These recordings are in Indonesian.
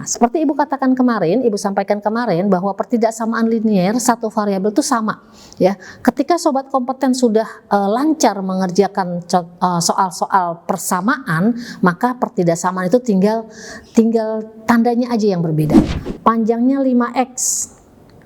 Nah, seperti Ibu katakan kemarin, Ibu sampaikan kemarin bahwa pertidaksamaan linier satu variabel itu sama, ya. Ketika sobat kompeten sudah lancar mengerjakan soal-soal persamaan, maka pertidaksamaan itu tinggal tandanya aja yang berbeda. Panjangnya 5x,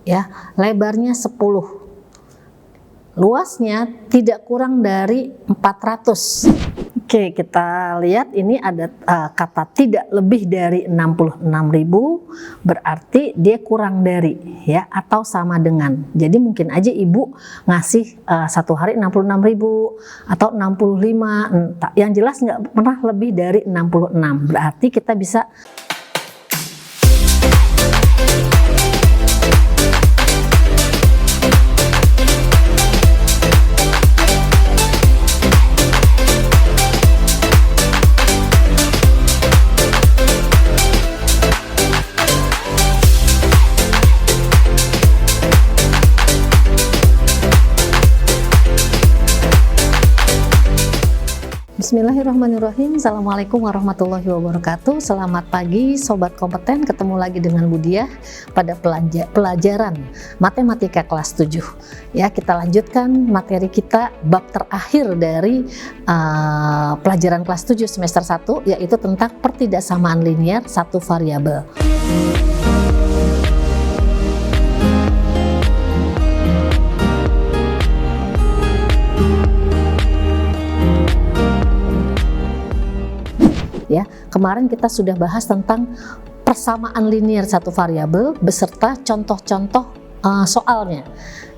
ya, lebarnya 10. Luasnya tidak kurang dari 400. Oke, kita lihat ini ada kata tidak lebih dari 66.000, berarti dia kurang dari, ya, atau sama dengan. Jadi mungkin aja Ibu ngasih satu hari 66.000 atau 65, yang jelas nggak pernah lebih dari 66. Berarti kita bisa Bismillahirrahmanirrahim. Assalamualaikum warahmatullahi wabarakatuh. Selamat pagi Sobat Kompeten, ketemu lagi dengan Bu Diah pada pelajaran Matematika kelas 7. Ya, kita lanjutkan materi kita bab terakhir dari pelajaran kelas 7 semester 1, yaitu tentang pertidaksamaan linier satu variabel. Ya, kemarin kita sudah bahas tentang persamaan linier satu variabel beserta contoh-contoh soalnya.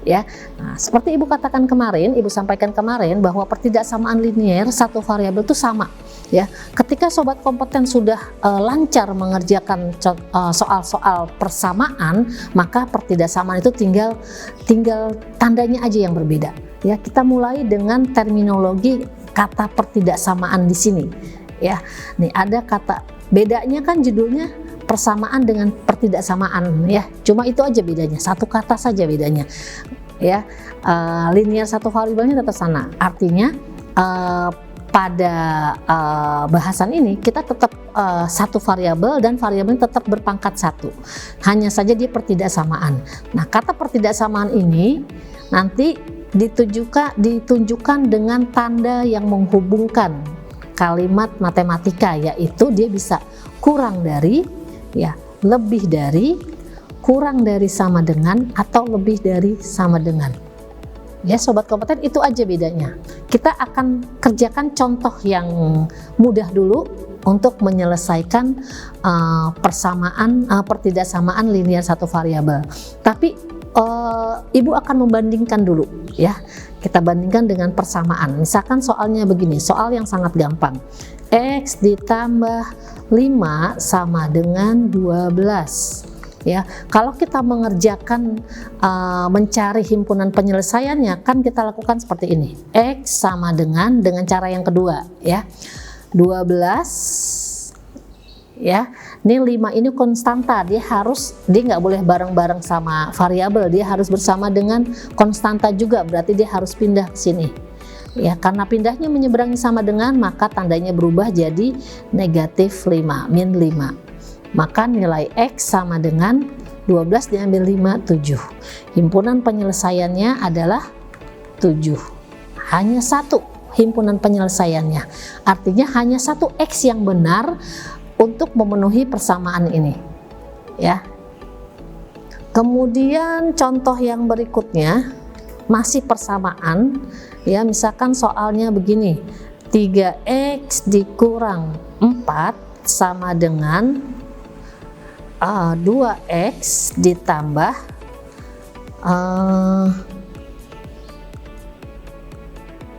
Ya, nah, seperti Ibu katakan kemarin, Ibu sampaikan kemarin bahwa pertidaksamaan linier satu variabel itu sama. Ya, ketika sobat kompeten sudah lancar mengerjakan soal-soal persamaan, maka pertidaksamaan itu tinggal tandanya aja yang berbeda. Ya, kita mulai dengan terminologi kata pertidaksamaan di sini. Ya, nih ada kata bedanya kan judulnya persamaan dengan pertidaksamaan, ya. Cuma itu aja bedanya, satu kata saja bedanya. Ya, linier satu variabelnya tetap sama. Artinya pada bahasan ini kita tetap satu variabel dan variabelnya tetap berpangkat 1. Hanya saja dia pertidaksamaan. Nah, kata pertidaksamaan ini nanti ditunjukkan dengan tanda yang menghubungkan kalimat matematika, yaitu dia bisa kurang dari, ya, lebih dari, kurang dari sama dengan, atau lebih dari sama dengan. Ya, sobat kompeten, itu aja bedanya. Kita akan kerjakan contoh yang mudah dulu untuk menyelesaikan pertidaksamaan linier satu variabel. Tapi Ibu akan membandingkan dulu, ya. Kita bandingkan dengan persamaan. Misalkan soalnya begini, soal yang sangat gampang. X ditambah 5 sama dengan 12. Ya, kalau kita mengerjakan mencari himpunan penyelesaiannya, kan kita lakukan seperti ini. X sama dengan cara yang kedua, ya. 12, ya. Ini 5 ini konstanta, dia nggak boleh bareng-bareng sama variabel, dia harus bersama dengan konstanta juga, berarti dia harus pindah ke sini. Ya, karena pindahnya menyeberangi sama dengan, maka tandanya berubah jadi negatif 5, min 5. Maka nilai X sama dengan 12 diambil 5, 7. Himpunan penyelesaiannya adalah 7. Hanya satu himpunan penyelesaiannya. Artinya hanya satu X yang benar untuk memenuhi persamaan ini, ya. Kemudian contoh yang berikutnya masih persamaan, ya. Misalkan soalnya begini, 3X dikurang 4 sama dengan 2X ditambah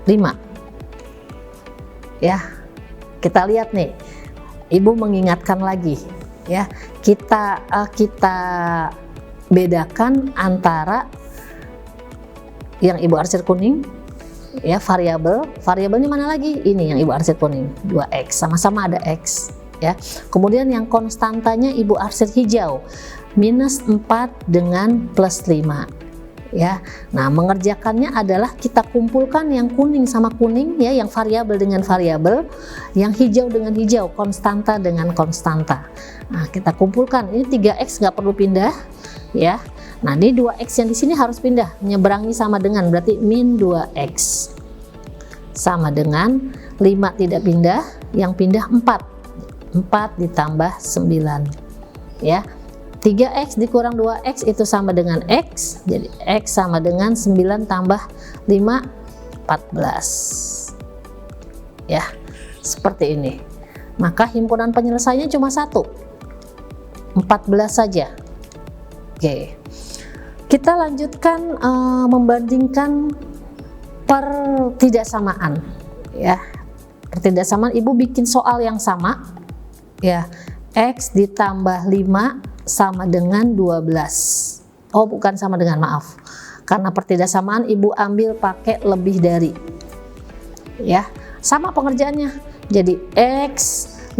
5. Ya, kita lihat nih. Ibu mengingatkan lagi, ya, kita bedakan antara yang Ibu arsir kuning, ya, variabelnya mana lagi? Ini yang Ibu arsir kuning, 2X, sama-sama ada X, ya. Kemudian yang konstantanya Ibu arsir hijau, minus 4 dengan plus 5, ya. Nah, mengerjakannya adalah kita kumpulkan yang kuning sama kuning ya, yang variabel dengan variabel, yang hijau dengan hijau, konstanta dengan konstanta. Nah, kita kumpulkan, ini 3x nggak perlu pindah ya. Nah, ini 2x yang di sini harus pindah, menyeberangi sama dengan, berarti min 2x sama dengan 5 tidak pindah, yang pindah 4 ditambah 9 ya. 3x dikurang 2x itu sama dengan x, jadi x sama dengan 9 tambah 5, 14 ya, seperti ini. Maka himpunan penyelesaiannya cuma 1, 14 saja. Oke, kita lanjutkan membandingkan pertidaksamaan ya. Pertidaksamaan, ibu bikin soal yang sama ya, x ditambah 5 sama dengan 12. Oh, bukan sama dengan, maaf. Karena pertidaksamaan ibu ambil pakai lebih dari. Ya, sama pengerjaannya. Jadi x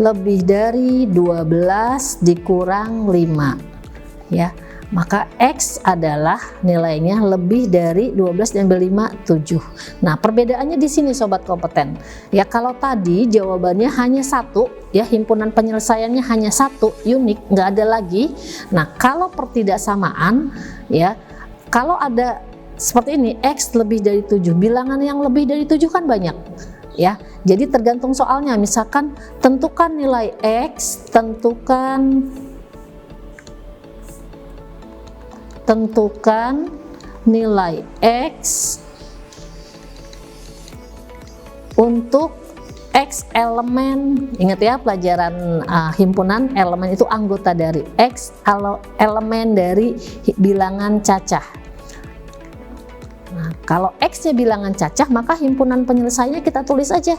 lebih dari 12 dikurang 5. Ya. Maka x adalah nilainya lebih dari 12 diambil 5, 7. Nah, perbedaannya di sini sobat kompeten. Ya, kalau tadi jawabannya hanya 1, ya, himpunan penyelesaiannya hanya 1, unik, nggak ada lagi. Nah, kalau pertidaksamaan, ya, kalau ada seperti ini, x lebih dari 7, bilangan yang lebih dari 7 kan banyak. Ya, jadi tergantung soalnya. Misalkan tentukan nilai x, tentukan nilai x untuk x elemen. Ingat ya, pelajaran himpunan, elemen itu anggota dari, x elemen dari bilangan cacah. Nah, kalau x-nya bilangan cacah, maka himpunan penyelesaiannya kita tulis aja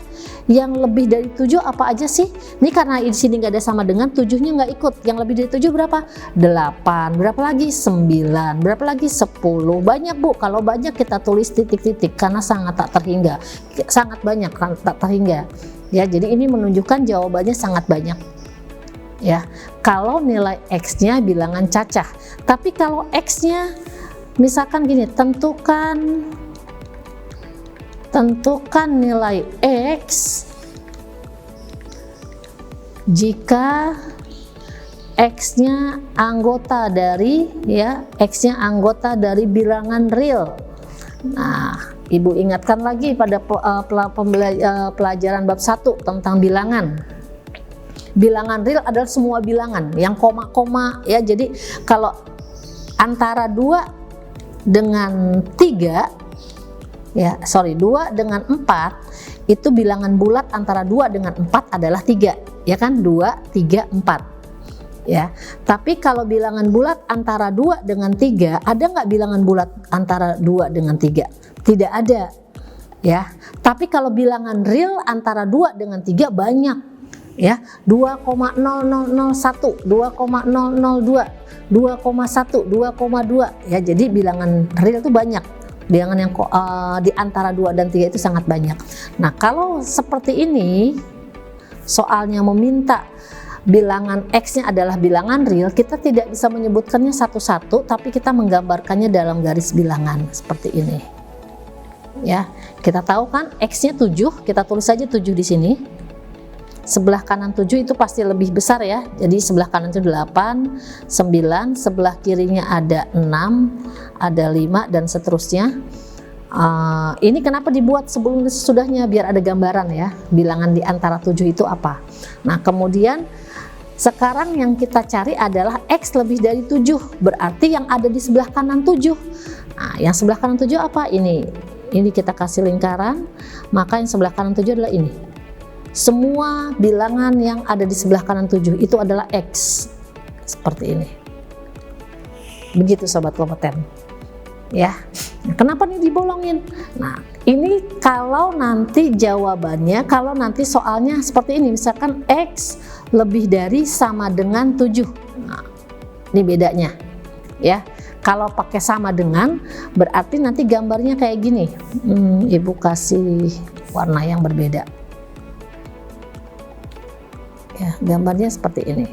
yang lebih dari 7 apa aja sih. Ini karena di sini nggak ada sama dengan, 7-nya nggak ikut. Yang lebih dari 7 berapa? 8. Berapa lagi? 9. Berapa lagi? 10. Banyak, Bu. Kalau banyak kita tulis titik-titik karena sangat tak terhingga. Sangat banyak kan, tak terhingga. Ya, jadi ini menunjukkan jawabannya sangat banyak. Ya, kalau nilai x-nya bilangan cacah. Tapi kalau x-nya misalkan gini, tentukan nilai x jika x-nya anggota dari, ya, x-nya anggota dari bilangan real. Nah, ibu ingatkan lagi pada pelajaran bab 1 tentang bilangan. Bilangan real adalah semua bilangan yang koma-koma ya. Jadi kalau antara 2 dengan 3 ya, 2 dengan 4 itu bilangan bulat, antara 2 dengan 4 adalah 3 ya kan, 2, 3, 4 ya. Tapi kalau bilangan bulat antara 2 dengan 3, ada nggak bilangan bulat antara 2 dengan 3? Tidak ada ya. Tapi kalau bilangan real antara 2 dengan 3 banyak ya, 2,0001, 2,002, 2,1, 2,2 ya. Jadi bilangan real itu banyak. Bilangan yang di antara 2 dan 3 itu sangat banyak. Nah, kalau seperti ini soalnya meminta bilangan x-nya adalah bilangan real, kita tidak bisa menyebutkannya satu-satu, tapi kita menggambarkannya dalam garis bilangan seperti ini. Ya, kita tahu kan x-nya 7, kita tulis saja 7 di sini. Sebelah kanan 7 itu pasti lebih besar ya. Jadi sebelah kanan itu 8, 9, sebelah kirinya ada 6, ada 5 dan seterusnya. Ini kenapa dibuat sebelum sesudahnya, biar ada gambaran ya, bilangan di antara 7 itu apa. Nah, kemudian sekarang yang kita cari adalah x lebih dari 7, berarti yang ada di sebelah kanan 7. Nah, yang sebelah kanan 7 apa? Ini kita kasih lingkaran, maka yang sebelah kanan 7 adalah ini. Semua bilangan yang ada di sebelah kanan 7 itu adalah x, seperti ini. Begitu sobat kompeten ya. Kenapa nih dibolongin? Nah, ini kalau nanti jawabannya, kalau nanti soalnya seperti ini, misalkan x lebih dari sama dengan 7. Nah, ini bedanya ya. Kalau pakai sama dengan, berarti nanti gambarnya kayak gini. Ibu kasih warna yang berbeda ya, gambarnya seperti ini.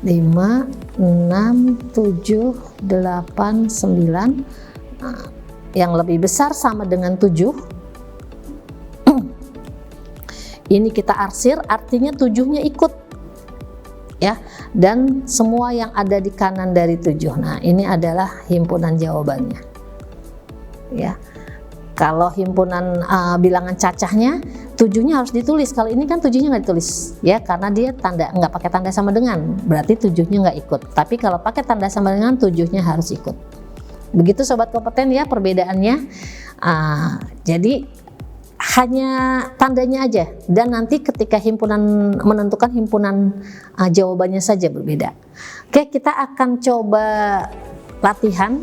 5, 6, 7, 8, 9. Nah, yang lebih besar sama dengan 7. Ini kita arsir, artinya 7-nya ikut, ya. Dan semua yang ada di kanan dari 7. Nah, ini adalah himpunan jawabannya, ya. Kalau himpunan bilangan cacahnya, 7-nya harus ditulis. Kalau ini kan 7-nya nggak ditulis, ya, karena dia nggak pakai tanda sama dengan, berarti 7-nya nggak ikut. Tapi kalau pakai tanda sama dengan, 7-nya harus ikut. Begitu sobat kompeten, ya, perbedaannya. Jadi hanya tandanya aja, dan nanti ketika himpunan menentukan himpunan, jawabannya saja berbeda. Oke, kita akan coba latihan.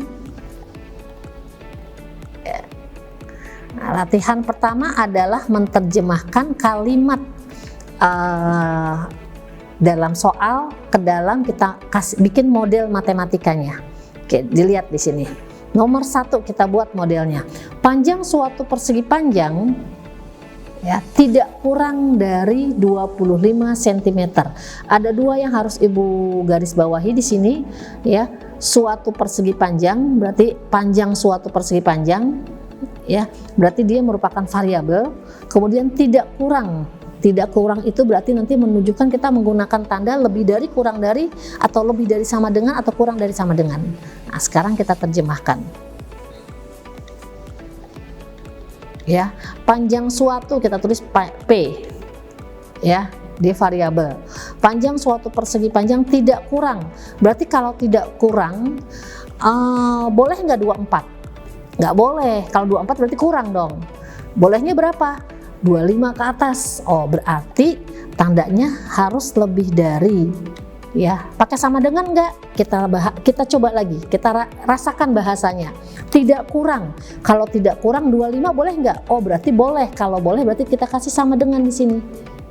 Nah, latihan pertama adalah menerjemahkan kalimat dalam soal ke dalam, kita bikin model matematikanya. Oke, dilihat di sini. Nomor 1 kita buat modelnya. Panjang suatu persegi panjang, ya, tidak kurang dari 25 cm. Ada 2 yang harus Ibu garis bawahi di sini, ya. Suatu persegi panjang berarti panjang suatu persegi panjang, ya, berarti dia merupakan variabel. Kemudian tidak kurang itu berarti nanti menunjukkan kita menggunakan tanda lebih dari, kurang dari, atau lebih dari sama dengan, atau kurang dari sama dengan. Nah, sekarang kita terjemahkan, ya. Panjang suatu kita tulis P, ya, dia variabel. Panjang suatu persegi panjang tidak kurang, berarti kalau tidak kurang, boleh nggak 24? Nggak boleh. Kalau 24 berarti kurang dong. Bolehnya berapa? 25 ke atas. Oh, berarti tandanya harus lebih dari, ya. Pakai sama dengan nggak? Kita coba lagi, kita rasakan bahasanya. Tidak kurang. Kalau tidak kurang 25 boleh nggak? Oh, berarti boleh. Kalau boleh berarti kita kasih sama dengan di sini,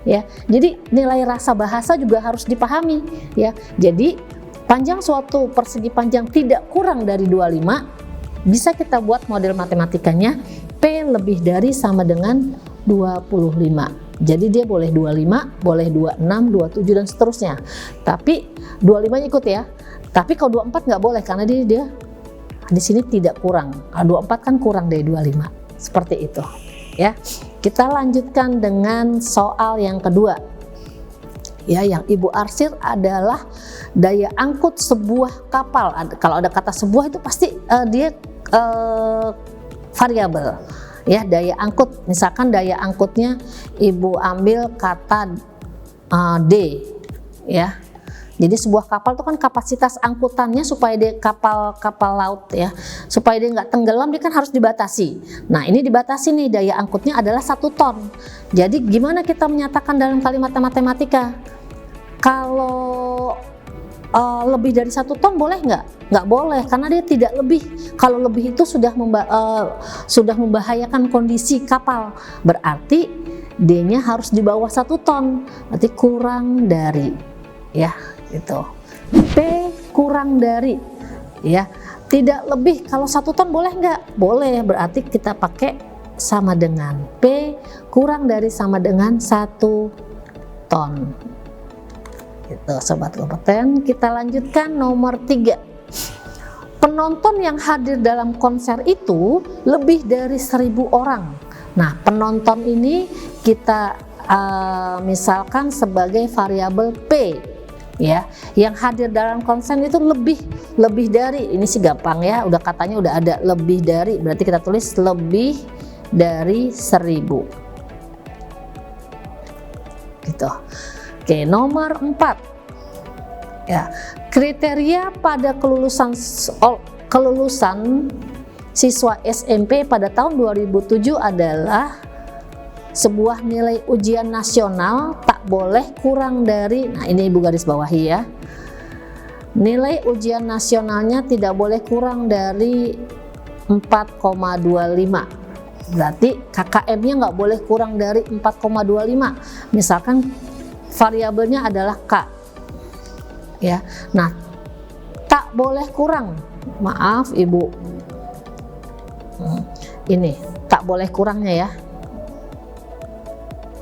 ya. Jadi nilai rasa bahasa juga harus dipahami, ya. Jadi panjang suatu persegi panjang tidak kurang dari 25, bisa kita buat model matematikanya P lebih dari sama dengan 25. Jadi dia boleh 25, boleh 26, 27 dan seterusnya. Tapi 25 ikut, ya. Tapi kalau 24 nggak boleh karena dia di sini tidak kurang. Kalau 24 kan kurang dari 25. Seperti itu, ya. Kita lanjutkan dengan soal yang kedua. Ya, yang Ibu arsir adalah daya angkut sebuah kapal. Kalau ada kata sebuah itu pasti dia variabel, ya. Daya angkut, misalkan daya angkutnya Ibu ambil kata D, ya. Jadi sebuah kapal itu kan kapasitas angkutannya supaya dia kapal laut, ya, supaya dia nggak tenggelam, dia kan harus dibatasi. Nah, ini dibatasi nih, daya angkutnya adalah 1 ton. Jadi gimana kita menyatakan dalam kalimat matematika? Kalau lebih dari 1 ton boleh nggak boleh, karena dia tidak lebih. Kalau lebih itu sudah membahayakan kondisi kapal, berarti D-nya harus di bawah 1 ton, berarti kurang dari, ya, itu. P kurang dari, ya, tidak lebih. Kalau 1 ton boleh nggak? Boleh, berarti kita pakai sama dengan. P kurang dari sama dengan 1 ton. Gitu, sobat kompeten. Kita lanjutkan nomor 3. Penonton yang hadir dalam konser itu lebih dari 1000 orang. Nah, penonton ini kita misalkan sebagai variabel P, ya. Yang hadir dalam konser itu lebih dari, ini sih gampang, ya. Udah katanya udah ada lebih dari, berarti kita tulis lebih dari 1000. Gitu. Oke, nomor 4, ya, kriteria pada kelulusan siswa SMP pada tahun 2007 adalah sebuah nilai ujian nasional tak boleh kurang dari, nah ini Ibu garis bawahi, ya. Nilai ujian nasionalnya tidak boleh kurang dari 4,25. Berarti KKM-nya nggak boleh kurang dari 4,25. Misalkan variabelnya adalah K, ya. Nah, tak boleh kurang, maaf Ibu, ini tak boleh kurangnya, ya.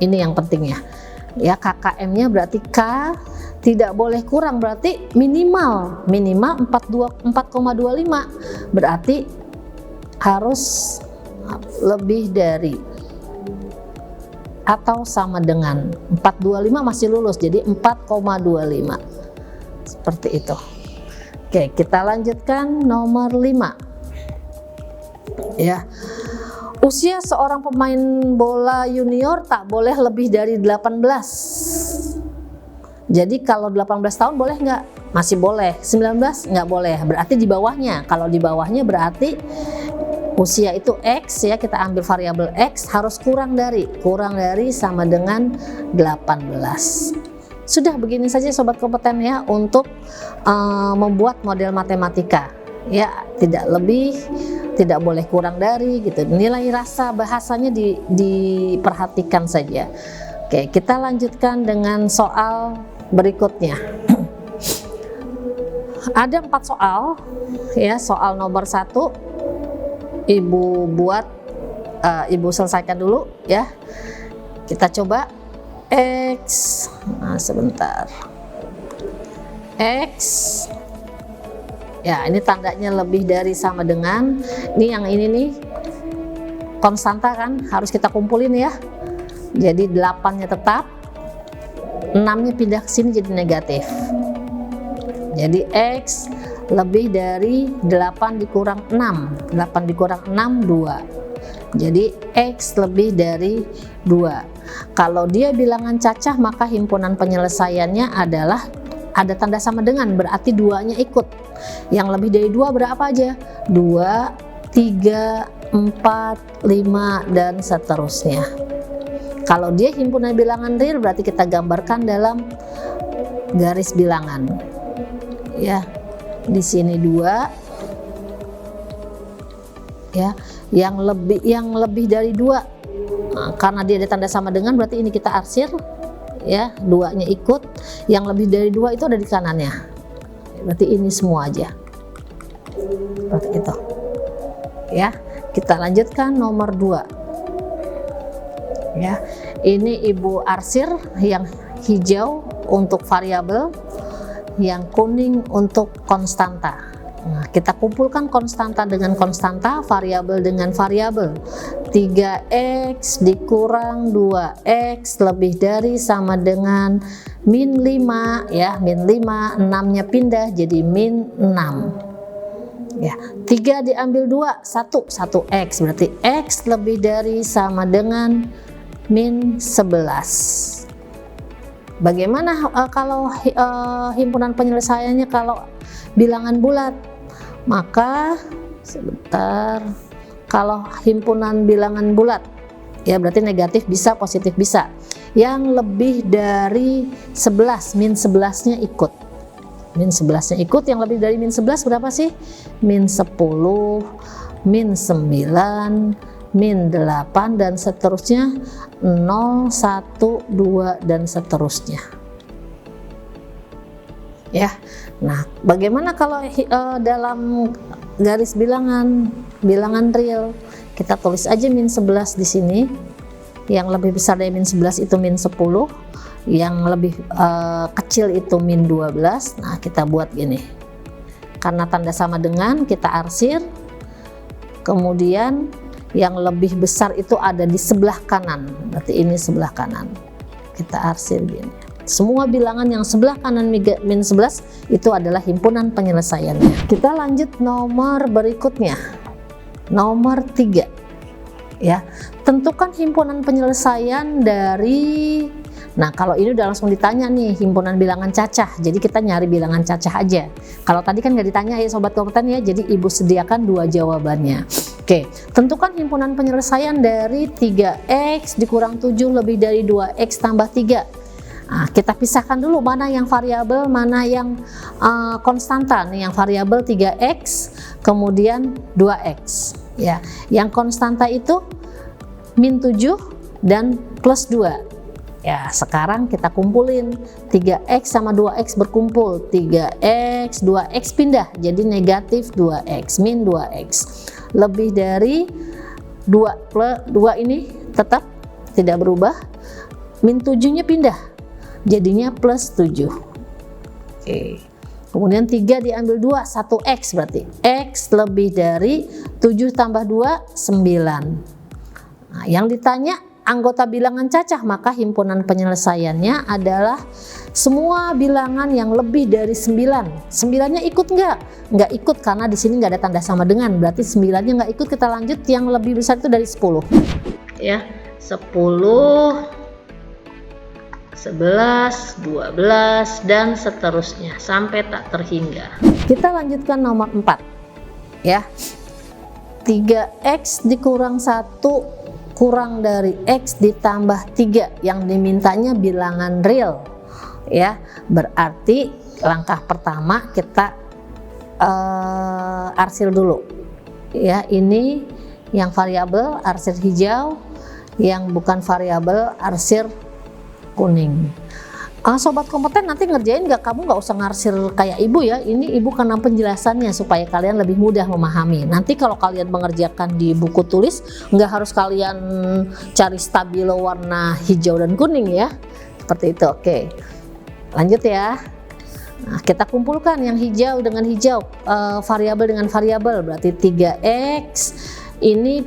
Ini yang pentingnya, ya. KKM-nya berarti K tidak boleh kurang, berarti minimal 4,25, berarti harus lebih dari atau sama dengan 425 masih lulus, jadi 4,25 seperti itu. Oke, kita lanjutkan nomor 5 ya. Usia seorang pemain bola junior tak boleh lebih dari 18. Jadi kalau 18 tahun boleh nggak? Masih boleh. 19 nggak boleh, berarti di bawahnya. Kalau di bawahnya berarti usia itu X ya, kita ambil variabel X, harus kurang dari sama dengan 18. Sudah, begini saja sobat kompeten ya untuk membuat model matematika ya, tidak lebih, tidak boleh kurang dari gitu. Nilai rasa bahasanya diperhatikan saja. Oke, kita lanjutkan dengan soal berikutnya. Ada 4 soal ya. Soal nomor 1 Ibu selesaikan dulu ya. Kita coba X. Nah, sebentar. X. Ya, ini tandanya lebih dari sama dengan. Ini yang ini nih konstanta kan, harus kita kumpulin ya. Jadi 8-nya tetap, 6-nya pindah ke sini jadi negatif. Jadi X lebih dari 8 dikurang 6. 8 dikurang 6, 2. Jadi X lebih dari 2. Kalau dia bilangan cacah, maka himpunan penyelesaiannya adalah ada tanda sama dengan, berarti 2-nya ikut. Yang lebih dari 2 berapa aja? 2, 3, 4, 5, dan seterusnya. Kalau dia himpunan bilangan real, berarti kita gambarkan dalam garis bilangan. Ya, di sini 2. Ya, yang lebih dari 2. Nah, karena dia ada tanda sama dengan, berarti ini kita arsir. Ya, 2-nya ikut. Yang lebih dari 2 itu ada di kanannya. Berarti ini semua aja. Seperti itu. Ya, kita lanjutkan nomor 2. Ya, ini Ibu arsir, yang hijau untuk variabel, yang kuning untuk konstanta. Nah, kita kumpulkan konstanta dengan konstanta, variabel dengan variabel. 3x dikurang 2x lebih dari sama dengan min 5 ya, min 5, 6-nya pindah jadi min 6. Ya, 3 diambil 2, 1x, berarti x lebih dari sama dengan min 11. Bagaimana kalau himpunan penyelesaiannya kalau bilangan bulat? Maka sebentar, kalau himpunan bilangan bulat ya berarti negatif bisa, positif bisa. Yang lebih dari 11, min 11-nya ikut. Min 11-nya ikut, yang lebih dari min 11 berapa sih? Min 10, min 9, min 8, dan seterusnya 0, 1, 2, dan seterusnya. Ya, nah bagaimana kalau dalam garis bilangan real? Kita tulis aja min 11 di sini. Yang lebih besar dari min 11 itu min 10, yang lebih kecil itu min 12. Nah, kita buat gini. Karena tanda sama dengan, kita arsir. Kemudian yang lebih besar itu ada di sebelah kanan, berarti ini sebelah kanan. Kita arsir gini. Semua bilangan yang sebelah kanan min 11 itu adalah himpunan penyelesaiannya. Kita lanjut nomor berikutnya. Nomor 3. Ya, tentukan himpunan penyelesaian dari. Nah, kalau ini udah langsung ditanya nih, himpunan bilangan cacah. Jadi kita nyari bilangan cacah aja. Kalau tadi kan nggak ditanya ya sobat kompeten ya, jadi Ibu sediakan 2 jawabannya. Oke, tentukan himpunan penyelesaian dari 3x dikurang 7 lebih dari 2x tambah 3. Nah, kita pisahkan dulu mana yang variabel, mana yang konstanta. Nih, yang variabel 3x, kemudian 2x. Ya, yang konstanta itu min 7 dan plus 2. Ya, sekarang kita kumpulin 3x sama 2x berkumpul. 3x, 2x pindah jadi negatif 2x, min 2x. Lebih dari 2 plus 2 ini tetap tidak berubah. Min 7-nya pindah. Jadinya plus 7. Oke. Kemudian 3 diambil 2, 1x berarti x lebih dari 7 tambah 2, 9. Nah, yang ditanya anggota bilangan cacah, maka himpunan penyelesaiannya adalah semua bilangan yang lebih dari 9. 9-nya ikut nggak? Nggak ikut karena di sini nggak ada tanda sama dengan, berarti 9-nya nggak ikut. Kita lanjut, yang lebih besar itu dari 10. Ya, 10, 11, 12, dan seterusnya sampai tak terhingga. Kita lanjutkan nomor 4 ya. 3x dikurang 1 kurang dari x ditambah 3, yang dimintanya bilangan real ya. Berarti langkah pertama kita arsir dulu ya. Ini yang variabel arsir hijau, yang bukan variabel arsir kuning. Sobat kompeten nanti ngerjain nggak, kamu nggak usah ngarsir kayak ibu ya. Ini ibu karena penjelasannya supaya kalian lebih mudah memahami. Nanti kalau kalian mengerjakan di buku tulis, nggak harus kalian cari stabilo warna hijau dan kuning ya, seperti itu. Oke, lanjut ya. Nah, kita kumpulkan yang hijau dengan hijau, variabel dengan variabel, berarti 3x ini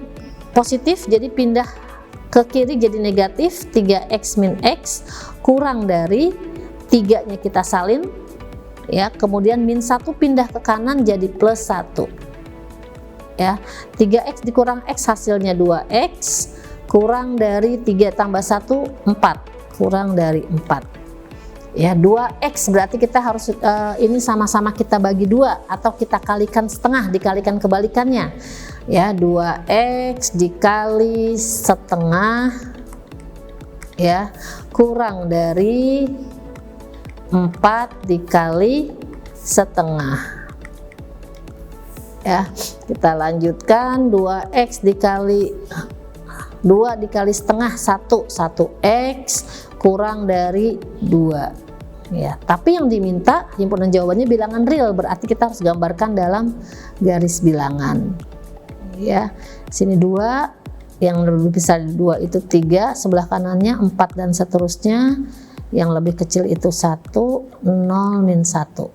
positif jadi pindah ke kiri jadi negatif, 3x min x kurang dari 3-nya kita salin ya, kemudian min 1 pindah ke kanan jadi plus 1 ya. 3x dikurang x hasilnya 2x kurang dari 3 tambah 1, 4 kurang dari 4 ya. 2x berarti kita harus ini sama-sama kita bagi 2 atau kita kalikan setengah, dikalikan kebalikannya ya. 2x dikali setengah ya kurang dari 4 dikali setengah ya. Kita lanjutkan, 2x dikali 2 dikali setengah 1x kurang dari 2 ya. Tapi yang diminta himpunan jawabannya bilangan real, berarti kita harus gambarkan dalam garis bilangan ya. Sini 2, yang lebih besar 2 itu 3, sebelah kanannya 4 dan seterusnya, yang lebih kecil itu 1, 0, min 1.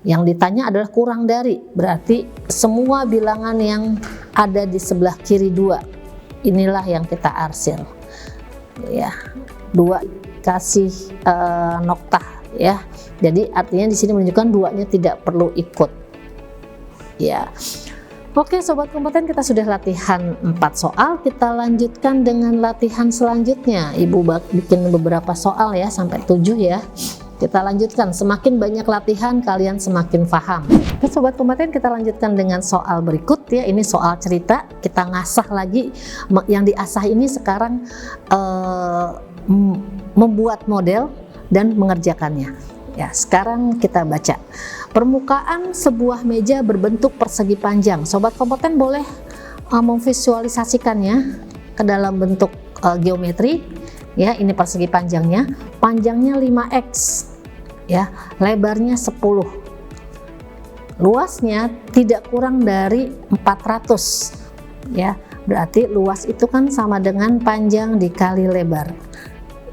Yang ditanya adalah kurang dari, berarti semua bilangan yang ada di sebelah kiri 2 inilah yang kita arsir ya. 2 kasih noktah ya, jadi artinya di sini menunjukkan 2-nya tidak perlu ikut ya. Oke sobat kompeten, kita sudah latihan 4 soal, kita lanjutkan dengan latihan selanjutnya. Ibu bikin beberapa soal ya, sampai 7 ya. Kita lanjutkan, semakin banyak latihan kalian semakin paham. Oke sobat kompeten, kita lanjutkan dengan soal berikut ya. Ini soal cerita, kita ngasah lagi. Yang diasah ini sekarang membuat model dan mengerjakannya ya. Sekarang kita baca. Permukaan sebuah meja berbentuk persegi panjang. Sobat kompeten boleh memvisualisasikannya ke dalam bentuk geometri ya. Ini persegi panjangnya, panjangnya 5x ya, lebarnya 10, luasnya tidak kurang dari 400 ya. Berarti luas itu kan sama dengan panjang dikali lebar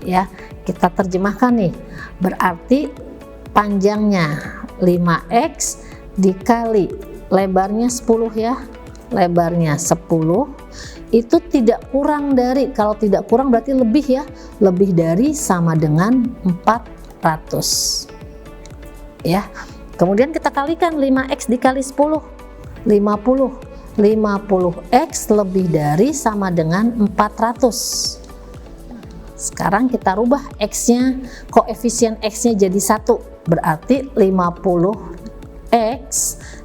ya. Kita terjemahkan nih, berarti panjangnya 5x dikali lebarnya 10 ya, lebarnya 10 itu tidak kurang dari, kalau tidak kurang berarti lebih ya, lebih dari sama dengan 400 ya. Kemudian kita kalikan 5x dikali 10, 50, 50x lebih dari sama dengan 400. Sekarang kita rubah x-nya, koefisien x-nya jadi 1, berarti 50x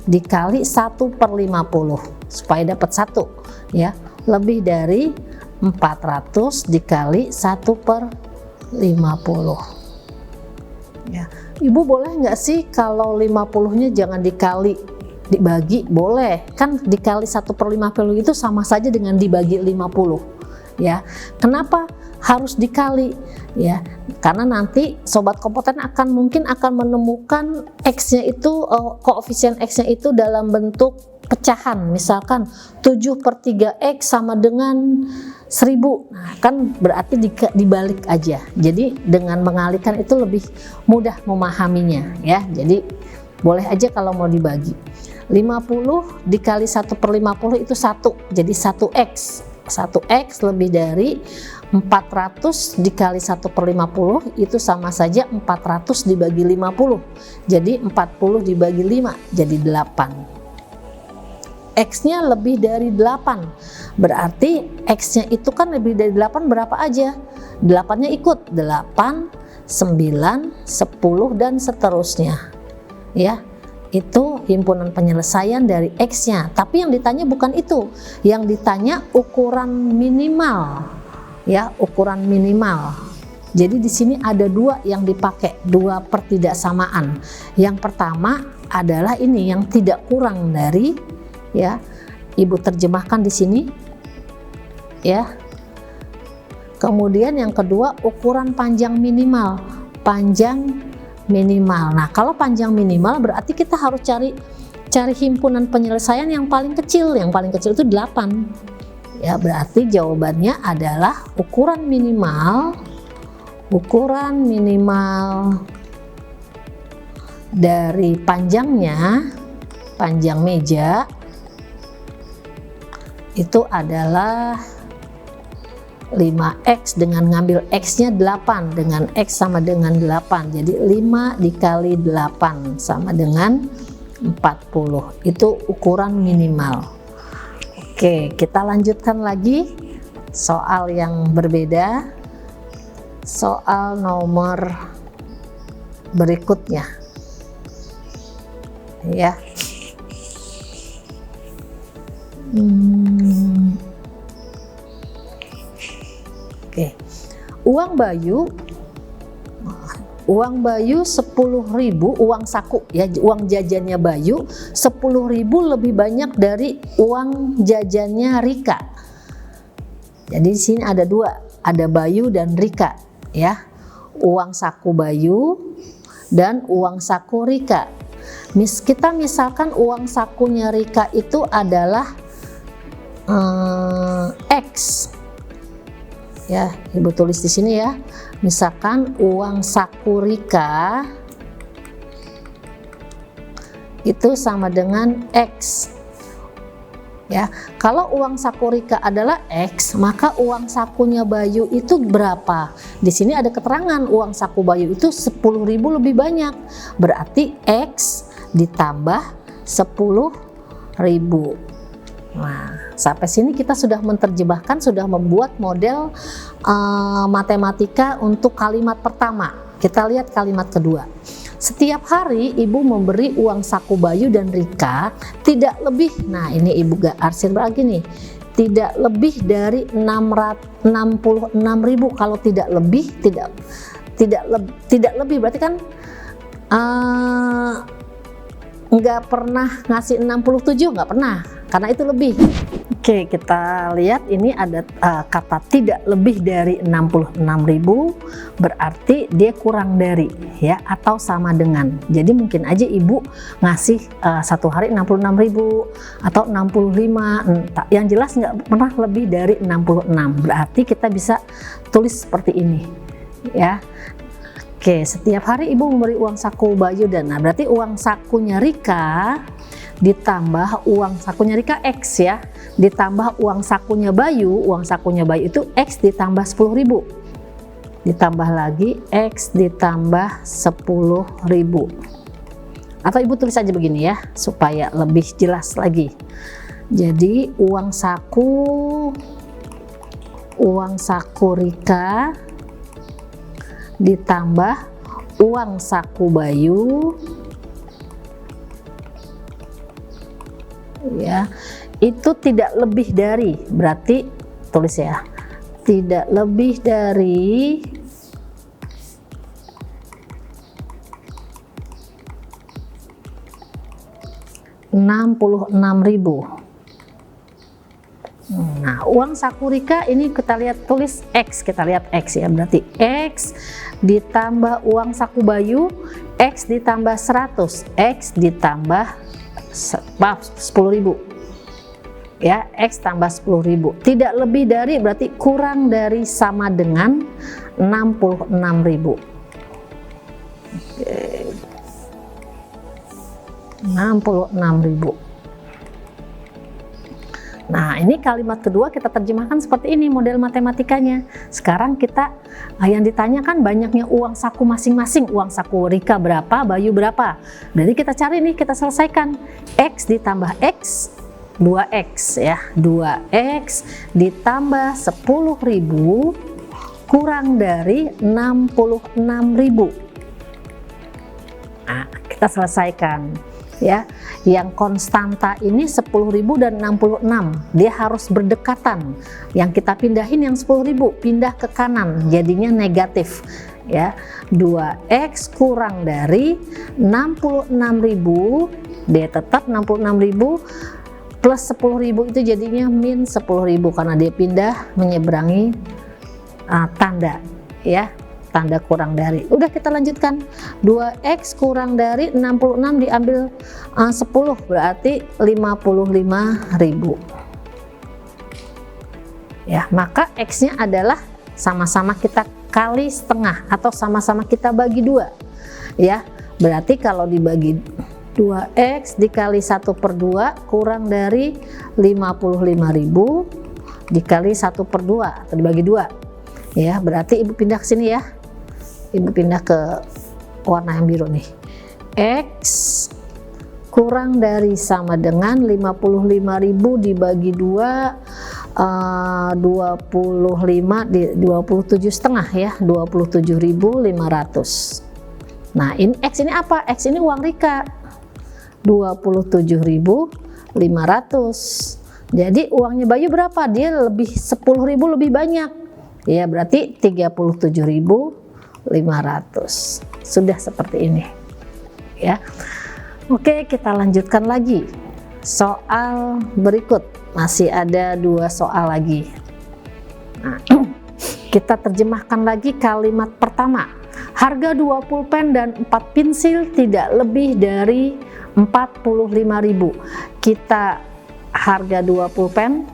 dikali 1/50 supaya dapat 1 ya, lebih dari 400 dikali 1/50 ya. Ibu boleh nggak sih kalau 50-nya jangan dikali, dibagi? Boleh, kan dikali 1/50 itu sama saja dengan dibagi 50 ya. Kenapa harus dikali ya? Karena nanti sobat kompeten mungkin akan menemukan x-nya itu, koefisien x-nya itu dalam bentuk pecahan, misalkan 7/3 X sama dengan 1000. Nah, kan berarti dibalik aja. Jadi dengan mengalihkan itu lebih mudah memahaminya ya. Jadi boleh aja kalau mau dibagi. 50 dikali 1/50 itu 1. Jadi 1X. 1X lebih dari 400 dikali 1/50 itu sama saja 400 dibagi 50. Jadi 40 dibagi 5 jadi 8. X-nya lebih dari 8, berarti X-nya itu kan lebih dari 8 berapa aja? 8-nya ikut, 8, 9, 10 dan seterusnya ya. Itu himpunan penyelesaian dari X-nya. Tapi yang ditanya bukan itu, yang ditanya ukuran minimal ya, ukuran minimal. Jadi di sini ada dua yang dipakai, dua pertidaksamaan. Yang pertama adalah ini yang tidak kurang dari ya, Ibu terjemahkan di sini ya. Kemudian yang kedua ukuran panjang minimal, panjang minimal. Nah, kalau panjang minimal berarti kita harus cari himpunan penyelesaian yang paling kecil. Yang paling kecil itu 8 ya, berarti jawabannya adalah ukuran minimal dari panjangnya, panjang meja itu adalah 5X dengan ngambil X-nya 8, dengan X sama dengan 8. Jadi 5 dikali 8 sama dengan 40. Itu ukuran minimal. Oke, kita lanjutkan lagi soal yang berbeda. Soal nomor berikutnya. Ya. Oke. Uang Bayu 10.000, uang saku ya, uang jajannya Bayu 10.000 lebih banyak dari uang jajannya Rika. Jadi di sini ada dua, ada Bayu dan Rika ya. Uang saku Bayu dan uang saku Rika. Kita misalkan uang sakunya Rika itu adalah X ya, Ibu tulis di sini ya. Misalkan uang saku Rika itu sama dengan X ya. Kalau uang saku Rika adalah X, maka uang sakunya Bayu itu berapa? Di sini ada keterangan uang saku Bayu itu 10.000 lebih banyak, berarti X ditambah 10.000. Nah, sampai sini kita sudah menerjemahkan, sudah membuat model matematika untuk kalimat pertama. Kita lihat kalimat kedua. Setiap hari Ibu memberi uang saku Bayu dan Rika tidak lebih, nah ini Ibu arsir lagi nih, tidak lebih dari 66.000. Kalau tidak lebih, tidak lebih berarti kan nggak pernah ngasih 67, nggak pernah, karena itu lebih. Oke, kita lihat ini ada kata tidak lebih dari 66.000, berarti dia kurang dari ya, atau sama dengan. Jadi mungkin aja Ibu ngasih satu hari 66.000 atau 65, yang jelas nggak pernah lebih dari 66, berarti kita bisa tulis seperti ini ya. Oke, setiap hari Ibu memberi uang saku Bayu dan, nah berarti uang sakunya Rika ditambah uang sakunya Rika X ya, ditambah uang sakunya Bayu itu X ditambah 10.000, ditambah lagi X ditambah 10.000. Atau Ibu tulis aja begini ya, supaya lebih jelas lagi. Jadi uang saku Rika ditambah uang saku Bayu ya, itu tidak lebih dari, berarti tulis ya, tidak lebih dari 66.000. Nah, uang saku Rika ini kita lihat, tulis X, kita lihat X ya, berarti X ditambah uang saku Bayu, X ditambah 100, X ditambah maaf 10.000 ya, X tambah 10.000 tidak lebih dari, berarti kurang dari sama dengan 66.000. Oke. 66.000. Nah, ini kalimat kedua kita terjemahkan seperti ini model matematikanya. Sekarang kita yang ditanyakan banyaknya uang saku masing-masing. Uang saku Rika berapa, Bayu berapa. Jadi kita cari nih, kita selesaikan. X ditambah X, 2X ya. 2X ditambah 10.000 kurang dari 66.000. Nah, kita selesaikan. Ya, yang konstanta ini 10.000 dan 66, dia harus berdekatan. Yang kita pindahin yang 10.000 pindah ke kanan, jadinya negatif. Ya, 2X kurang dari 66.000, dia tetap 66.000 plus 10.000 itu jadinya min 10.000 karena dia pindah menyeberangi tanda, ya. Tanda kurang dari. Udah, kita lanjutkan. 2X kurang dari 66 diambil 10 berarti 55.000. Ya, maka X-nya adalah sama-sama kita kali setengah atau sama-sama kita bagi 2. Ya, berarti kalau dibagi 2X dikali 1/2 kurang dari 55.000 dikali 1/2 atau dibagi 2. Ya, berarti Ibu pindah ke sini ya. Ibu pindah ke warna yang biru nih. X kurang dari sama dengan 55.000 dibagi 2, 25 di 27,5 ya, 27.500. Nah, ini X ini apa? X ini uang Rika, 27.500. Jadi uangnya Bayu berapa? Dia lebih 10.000 lebih banyak. Ya, berarti 37.500. Sudah seperti ini. Ya. Oke, kita lanjutkan lagi. Soal berikut. Masih ada 2 soal lagi. Nah, kita terjemahkan lagi kalimat pertama. Harga 2 pulpen dan 4 pensil tidak lebih dari 45.000. Kita harga 2 pulpen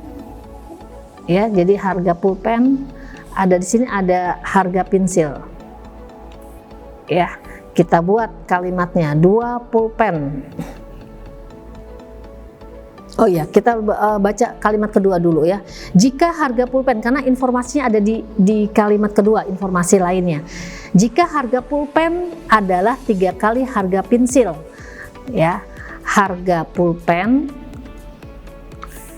ya, jadi harga pulpen ada di sini, ada harga pensil. Ya, kita buat kalimatnya 2 pulpen. Oh ya, kita baca kalimat kedua dulu ya. Jika harga pulpen, karena informasinya ada di kalimat kedua, informasi lainnya. Jika harga pulpen adalah 3 kali harga pensil, ya, harga pulpen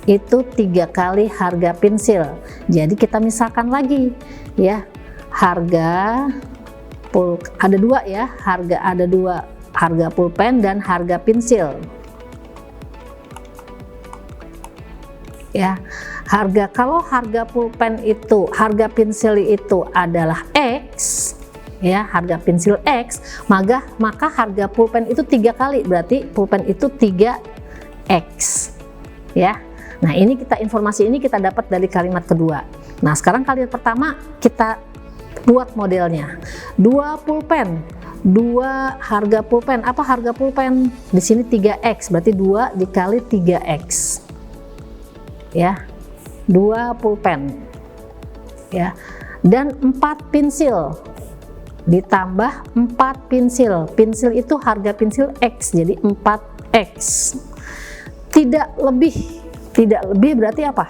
itu 3 kali harga pensil. Jadi kita misalkan lagi, ya, harga ada 2 ya, ada 2 harga pulpen dan harga pensil. Ya, kalau harga pulpen itu, harga pensil itu adalah X, ya, harga pensil X, maka harga pulpen itu 3 kali, berarti pulpen itu 3X, ya. Nah, informasi ini kita dapat dari kalimat kedua. Nah, sekarang kalimat pertama kita buat modelnya. 2 pulpen, 2 harga pulpen. Apa harga pulpen? Di sini 3X, berarti 2 dikali 3X. Ya, 2 pulpen. Ya. Dan 4 pensil. Ditambah 4 pensil. Pensil itu harga pensil X, jadi 4X. Tidak lebih berarti apa?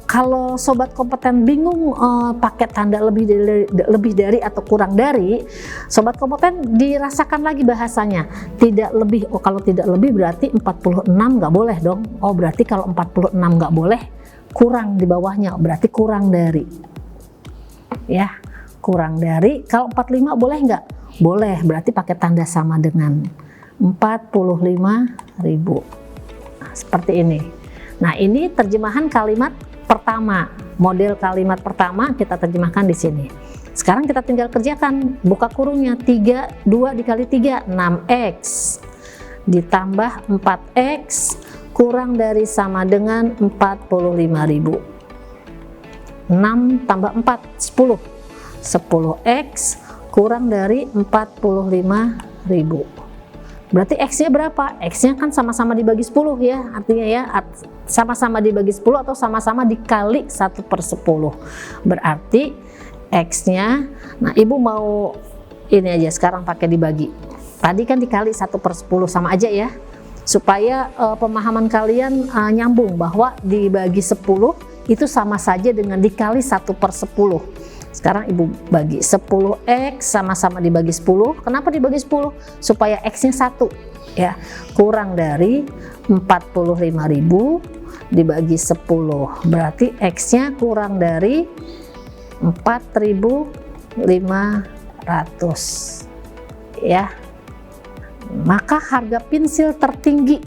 Kalau sobat kompeten bingung pakai tanda lebih dari atau kurang dari, sobat kompeten dirasakan lagi bahasanya. Tidak lebih. Oh, kalau tidak lebih berarti 46 nggak boleh dong. Oh, berarti kalau 46 nggak boleh, kurang di bawahnya, berarti kurang dari. Ya, kurang dari. Kalau 45 boleh nggak? Boleh, berarti pakai tanda sama dengan 45.000. Nah, seperti ini. Nah, ini terjemahan kalimat pertama. Model kalimat pertama kita terjemahkan di sini. Sekarang kita tinggal kerjakan. Buka kurungnya. 2 dikali 3, 6X. Ditambah 4X kurang dari sama dengan 45.000. 6 tambah 4, 10. 10X kurang dari 45.000. Berarti X-nya berapa? X-nya kan sama-sama dibagi 10 ya, artinya ya sama-sama dibagi 10 atau sama-sama dikali 1/10. Berarti X-nya, nah Ibu mau ini aja sekarang pakai dibagi. Tadi kan dikali 1/10 sama aja ya. Supaya pemahaman kalian nyambung bahwa dibagi 10 itu sama saja dengan dikali 1/10. Sekarang Ibu bagi 10X sama-sama dibagi 10. Kenapa dibagi 10? Supaya X-nya 1 ya. Kurang dari 45.000 dibagi 10. Berarti X-nya kurang dari 4.500 ya. Maka harga pensil tertinggi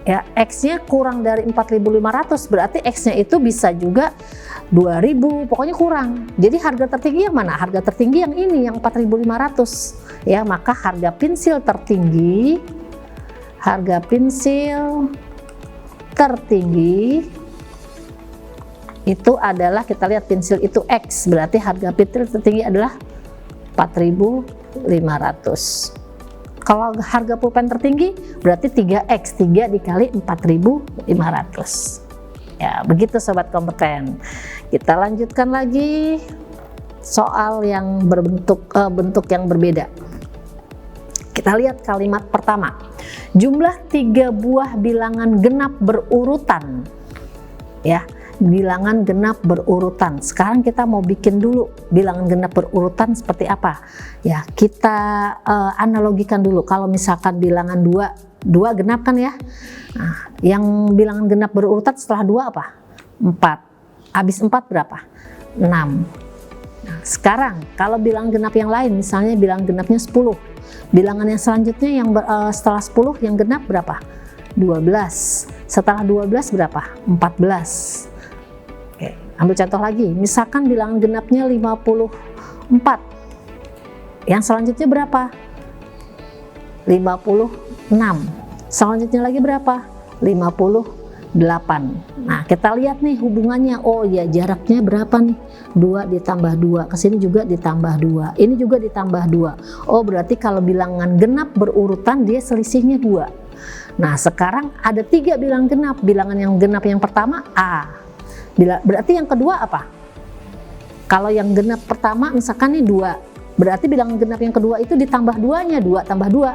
ya, X-nya kurang dari 4.500, berarti X-nya itu bisa juga 2.000, pokoknya kurang. Jadi harga tertinggi yang mana? Harga tertinggi yang ini, yang 4.500 ya. Maka harga pensil tertinggi itu adalah, kita lihat pensil itu X, berarti harga pensil tertinggi adalah 4.500. Kalau harga pulpen tertinggi berarti 3X, 3 dikali 4.500. Ya, begitu sobat kompeten. Kita lanjutkan lagi soal yang bentuk yang berbeda. Kita lihat kalimat pertama. Jumlah 3 buah bilangan genap berurutan. Ya, bilangan genap berurutan. Sekarang kita mau bikin dulu bilangan genap berurutan seperti apa ya. Kita analogikan dulu. Kalau misalkan bilangan 2 genap kan ya. Nah, yang bilangan genap berurutan setelah 2 apa? 4. Habis 4 berapa? 6. Nah, sekarang kalau bilangan genap yang lain, misalnya bilangan genapnya 10. Bilangan yang selanjutnya yang setelah 10 yang genap berapa? 12. Setelah 12 berapa? 14. Oke, ambil contoh lagi. Misalkan bilangan genapnya 54. Yang selanjutnya berapa? 56. Selanjutnya lagi berapa? 58. Nah, kita lihat nih hubungannya. Oh ya, jaraknya berapa nih? 2 ditambah 2. Kesini juga ditambah 2. Ini juga ditambah 2. Oh, berarti kalau bilangan genap berurutan dia selisihnya 2. Nah, sekarang ada 3 bilangan genap. Bilangan yang genap yang pertama A. Berarti yang kedua apa? Kalau yang genap pertama misalkan nih 2, berarti bilangan genap yang kedua itu ditambah 2-nya, 2 tambah 2.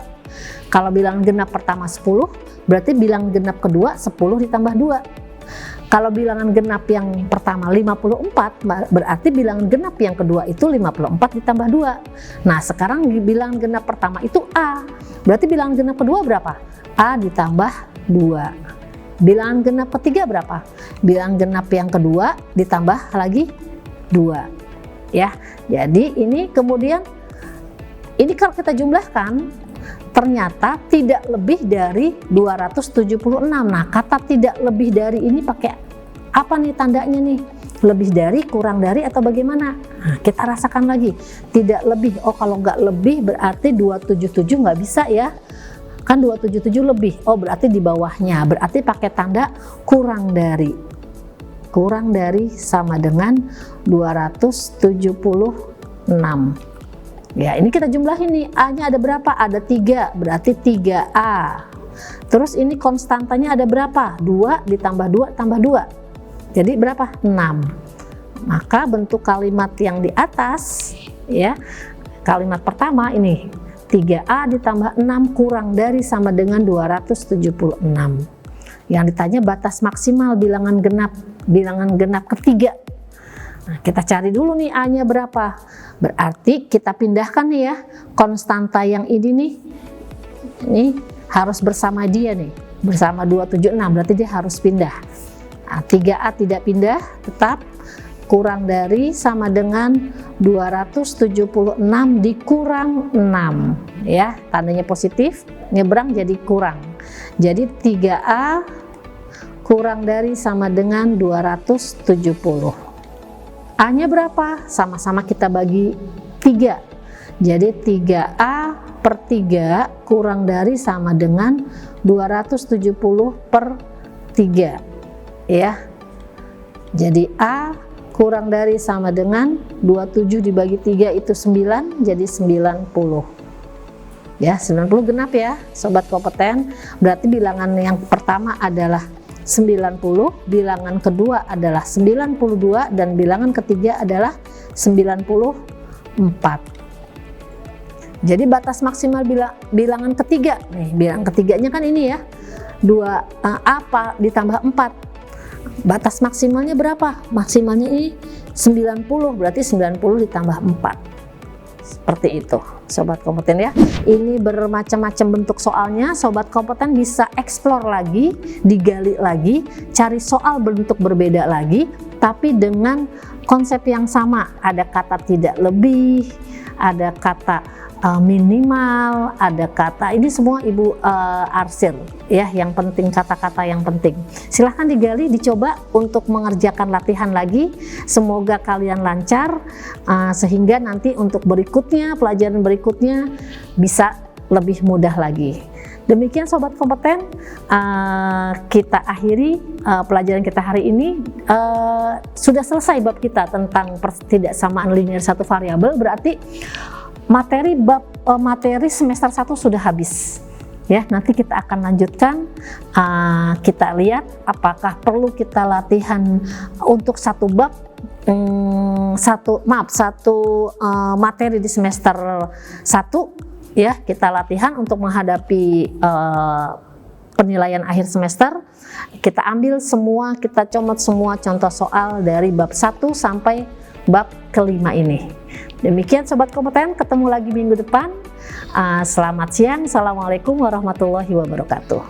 Kalau bilangan genap pertama 10, berarti bilangan genap kedua 10 ditambah 2. Kalau bilangan genap yang pertama 54, berarti bilangan genap yang kedua itu 54 ditambah 2. Nah, sekarang bilangan genap pertama itu A, berarti bilangan genap kedua berapa? A ditambah 2. Bilangan genap ketiga berapa? Bilangan genap yang kedua ditambah lagi 2 ya. Jadi ini kemudian ini kalau kita jumlahkan ternyata tidak lebih dari 276. Nah, kata tidak lebih dari ini pakai apa nih tandanya nih? Lebih dari, kurang dari, atau bagaimana? Nah, kita rasakan lagi. Tidak lebih. Oh, kalau nggak lebih berarti 277 nggak bisa ya. Kan 277 lebih. Oh, berarti di bawahnya. Berarti pakai tanda kurang dari. Kurang dari sama dengan 276. Ya, ini kita jumlahin nih. A-nya ada berapa? Ada 3. Berarti 3A. Terus ini konstantanya ada berapa? 2 ditambah 2 tambah 2. Jadi berapa? 6. Maka bentuk kalimat yang di atas ya. Kalimat pertama ini 3A ditambah 6 kurang dari sama dengan 276. Yang ditanya batas maksimal bilangan genap ketiga. Nah, kita cari dulu nih A-nya berapa. Berarti kita pindahkan nih ya, konstanta yang ini nih harus bersama dia nih, bersama 276, berarti dia harus pindah. Nah, 3A tidak pindah, tetap kurang dari sama dengan 276 dikurang 6 ya, tandanya positif, nyebrang jadi kurang. Jadi 3A kurang dari sama dengan 270. A-nya berapa? Sama-sama kita bagi 3. Jadi 3A per 3 kurang dari sama dengan 270 per 3 ya. Jadi A kurang dari sama dengan 27 dibagi 3 itu 9, jadi 90. Ya, 90 genap ya, sobat kompeten. Berarti bilangan yang pertama adalah 90, bilangan kedua adalah 92, dan bilangan ketiga adalah 94. Jadi batas maksimal bilangan ketiga, nih bilangan ketiganya kan ini ya, 2 ditambah 4. Batas maksimalnya berapa? Maksimalnya ini 90, berarti 90 ditambah 4. Seperti itu, sobat kompeten ya. Ini bermacam-macam bentuk soalnya, sobat kompeten bisa explore lagi, digali lagi, cari soal bentuk berbeda lagi, tapi dengan konsep yang sama. Ada kata tidak lebih, ada kata minimal, ada kata, ini semua Ibu arsir ya, yang penting, kata-kata yang penting. Silahkan digali, dicoba untuk mengerjakan latihan lagi. Semoga kalian lancar, sehingga nanti untuk berikutnya, pelajaran berikutnya bisa lebih mudah lagi. Demikian sobat kompeten, kita akhiri pelajaran kita hari ini. Sudah selesai bab kita tentang ketidaksamaan linear satu variabel, berarti materi semester 1 sudah habis ya. Nanti kita akan lanjutkan, kita lihat apakah perlu kita latihan untuk satu bab, satu materi di semester 1 ya. Kita latihan untuk menghadapi penilaian akhir semester. Kita ambil semua, kita comot semua contoh soal dari bab 1 sampai bab kelima ini. Demikian sobat kompeten, ketemu lagi minggu depan. Selamat siang, assalamualaikum warahmatullahi wabarakatuh.